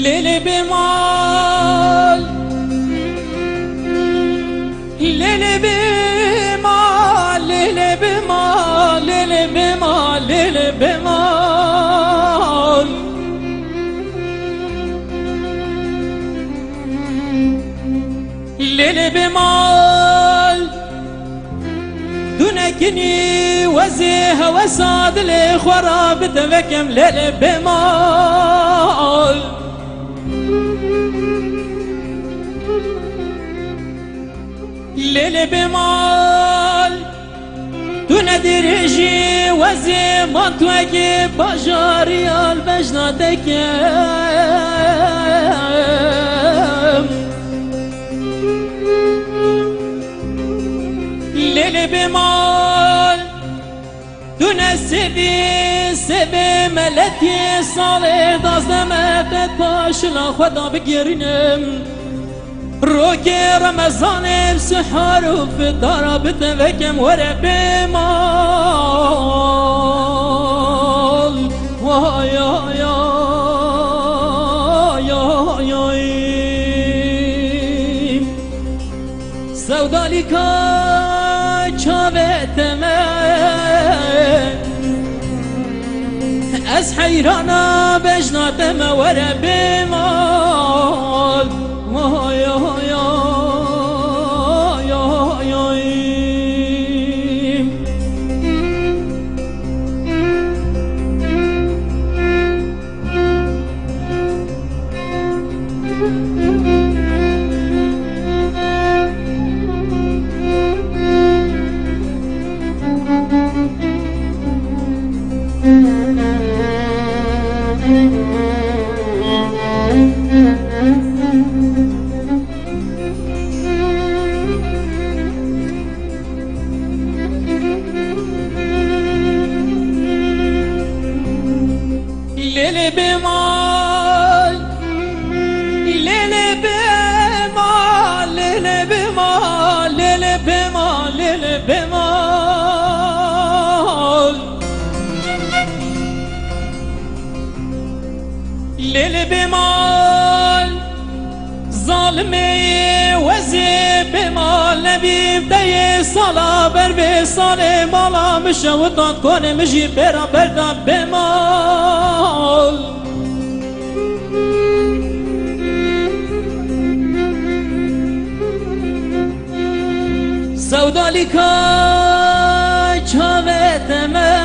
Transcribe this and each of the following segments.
ليلي بمال ليلي بمال ليلي بمال ليلي بمال ليلي بمال ليلي بمال دونكني وزيها وساد لي خراب تفكم ليلي بمال ليلي بمال دون دريجي وزي ما توكي بجاري البجناتك ليلي بمال دون سبي ملتي صالي دازمت تاشلا خدا بگرنم روكي رمضان بسحر وفي الدار بتفكم ورا بمال ويا يا يا يا سودالك شابتما از حيرانا بجناتما ورا بمال ويا ليلي بمال ليلي بمال ليلي بمال ليلي بمال ليلي بمال ليلي بمال ظالمي وزي بمال نبي بدي صلاة بربي صالي مالا مشوطان كوني مجي برا بردا بمال سودالك شامتما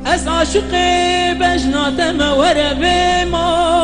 از عاشقي بجناتما ورا بمال